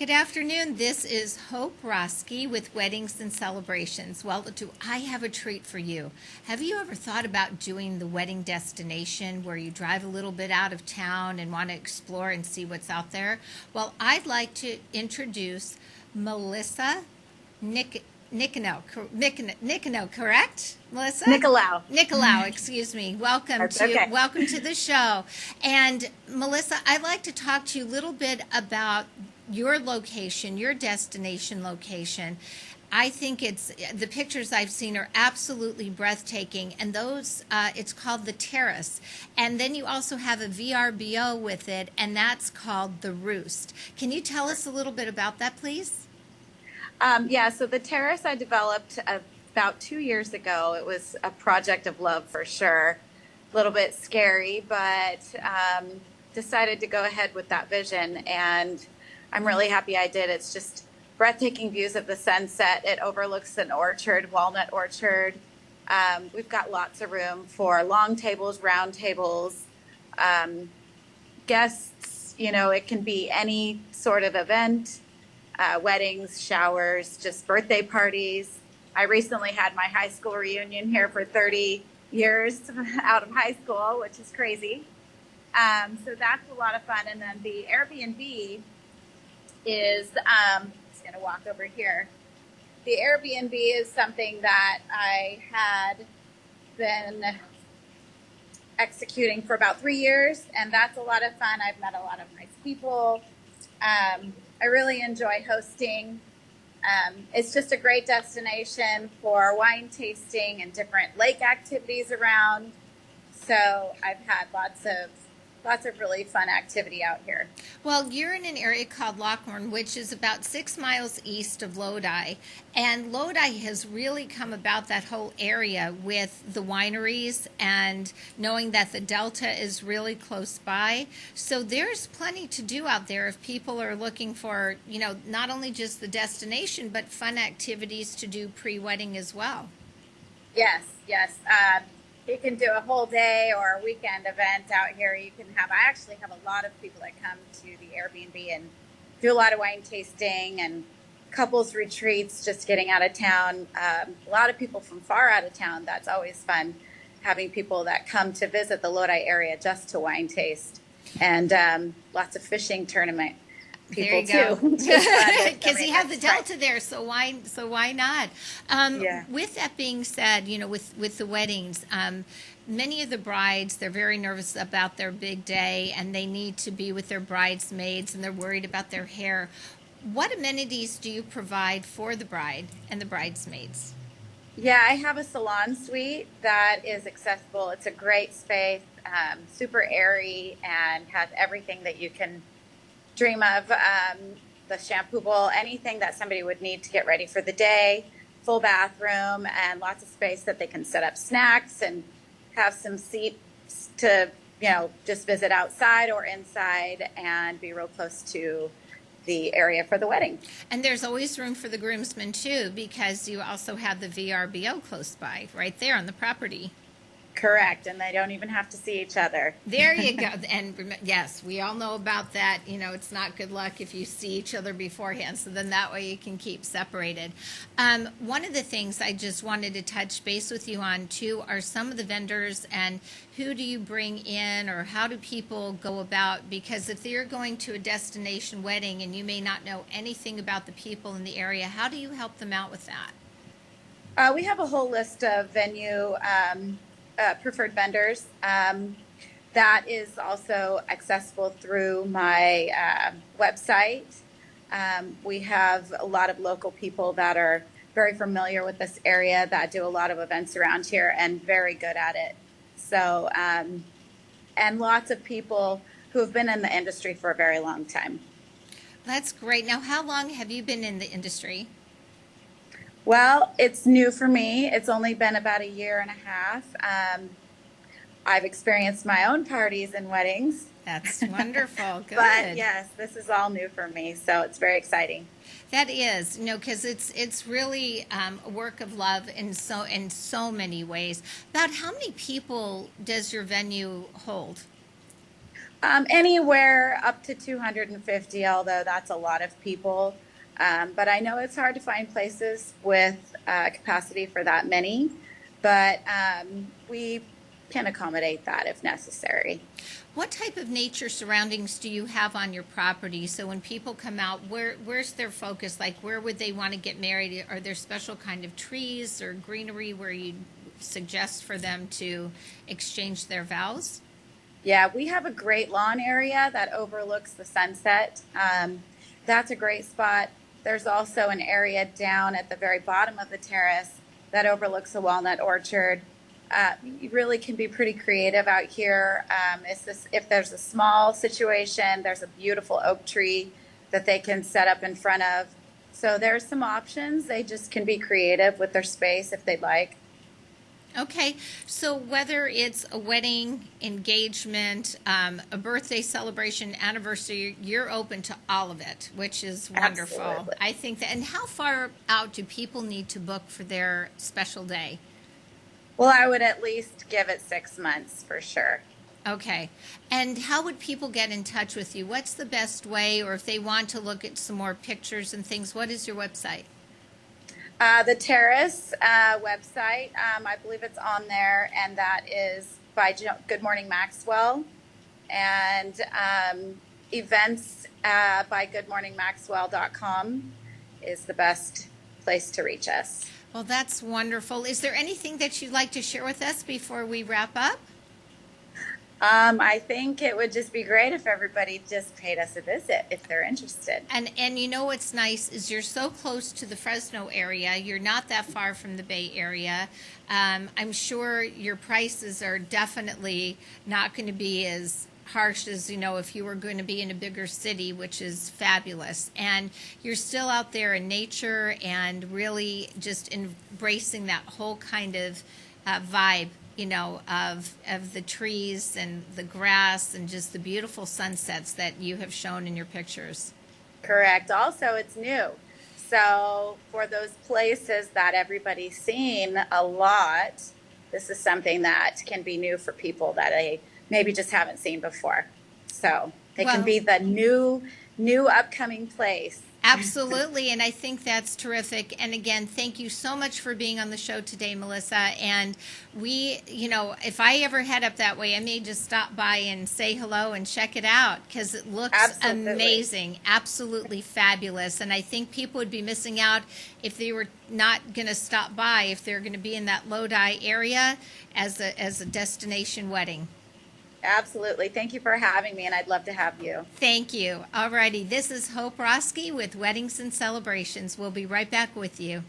Good afternoon. This is Hope Roski with Weddings and Celebrations. Well, do I have a treat for you? Have you ever thought about doing the wedding destination where you drive a little bit out of town and want to explore and see what's out there? Well, I'd like to introduce Melissa Nicolaou, correct? Melissa? Nicolaou, excuse me. Welcome to the show. And Melissa, I'd like to talk to you a little bit about your location, your destination location. I think the pictures I've seen are absolutely breathtaking, and those it's called the Terrace, and then you also have a VRBO with it, and that's called the Roost. Can you tell us a little bit about that, please? So the Terrace I developed about 2 years ago. It was a project of love for sure. A little bit scary, but decided to go ahead with that vision, and I'm really happy I did. It's just breathtaking views of the sunset. It overlooks an orchard, walnut orchard. We've got lots of room for long tables, round tables, guests. You know, it can be any sort of event. Weddings, showers, just birthday parties. I recently had my high school reunion here for 30 years out of high school, which is crazy. So that's a lot of fun. And then the Airbnb is, I'm just going to walk over here. The Airbnb is something that I had been executing for about 3 years, and that's a lot of fun. I've met a lot of nice people. I really enjoy hosting. It's just a great destination for wine tasting and different lake activities around. So I've had lots of really fun activity out here. Well, you're in an area called Lockhorn, which is about 6 miles east of Lodi. And Lodi has really come about, that whole area, with the wineries and knowing that the Delta is really close by. So there's plenty to do out there if people are looking for, you know, not only just the destination, but fun activities to do pre-wedding as well. Yes. You can do a whole day or a weekend event out here. I actually have a lot of people that come to the Airbnb and do a lot of wine tasting and couples retreats, just getting out of town. A lot of people from far out of town. That's always fun, having people that come to visit the Lodi area just to wine taste. And lots of fishing tournament people there you too. Because you have the Delta there, so why not? With that being said, you know, with the weddings, many of the brides, they're very nervous about their big day, and they need to be with their bridesmaids, and they're worried about their hair. What amenities do you provide for the bride and the bridesmaids? Yeah, I have a salon suite that is accessible. It's a great space, super airy, and has everything that you can dream of, the shampoo bowl, anything that somebody would need to get ready for the day, full bathroom, and lots of space that they can set up snacks and have some seats to, you know, just visit outside or inside and be real close to the area for the wedding. And there's always room for the groomsmen too, because you also have the VRBO close by, right there on the property. Correct, and they don't even have to see each other. There you go. And yes, we all know about that. You know, it's not good luck if you see each other beforehand, so then that way you can keep separated. One of the things I just wanted to touch base with you on, too, are some of the vendors, and who do you bring in, or how do people go about? Because if you're going to a destination wedding and you may not know anything about the people in the area, how do you help them out with that? We have a whole list of venue preferred vendors. That is also accessible through my website. We have a lot of local people that are very familiar with this area that do a lot of events around here and very good at it. So, and lots of people who have been in the industry for a very long time. That's great. Now, how long have you been in the industry? Well, it's new for me. It's only been about a year and a half. I've experienced my own parties and weddings. That's wonderful. Good. But yes, this is all new for me, so it's very exciting. That is, you know, because it's really a work of love in so many ways. About how many people does your venue hold? Anywhere up to 250, although that's a lot of people. But I know it's hard to find places with capacity for that many, but we can accommodate that if necessary. What type of nature surroundings do you have on your property? So when people come out, where's their focus? Like, where would they want to get married? Are there special kind of trees or greenery where you suggest for them to exchange their vows? Yeah, we have a great lawn area that overlooks the sunset. That's a great spot. There's also an area down at the very bottom of the terrace that overlooks a walnut orchard. You really can be pretty creative out here. If there's a small situation, there's a beautiful oak tree that they can set up in front of. So there's some options. They just can be creative with their space if they'd like. Okay, so whether it's a wedding, engagement, a birthday celebration, anniversary, you're open to all of it, which is wonderful. Absolutely. I think that. And how far out do people need to book for their special day? Well, I would at least give it 6 months for sure. Okay, and how would people get in touch with you? What's the best way, or if they want to look at some more pictures and things, what is your website? The Terrace website, I believe it's on there, and that is by Good Morning Maxwell, and events by goodmorningmaxwell.com is the best place to reach us. Well, that's wonderful. Is there anything that you'd like to share with us before we wrap up? I think it would just be great if everybody just paid us a visit if they're interested. And you know what's nice is you're so close to the Fresno area. You're not that far from the Bay Area. I'm sure your prices are definitely not going to be as harsh as, if you were going to be in a bigger city, which is fabulous. And you're still out there in nature and really just embracing that whole kind of vibe, of the trees and the grass and just the beautiful sunsets that you have shown in your pictures. Correct. Also, it's new. So for those places that everybody's seen a lot, this is something that can be new for people that they maybe just haven't seen before. So they can be the new upcoming place. Absolutely, and I think that's terrific. And again, thank you so much for being on the show today, Melissa. And we, if I ever head up that way, I may just stop by and say hello and check it out because it looks amazing, absolutely fabulous. And I think people would be missing out if they were not going to stop by, if they're going to be in that Lodi area as a destination wedding. Absolutely. Thank you for having me, and I'd love to have you. Thank you. All righty. This is Hope Roski with Weddings and Celebrations. We'll be right back with you.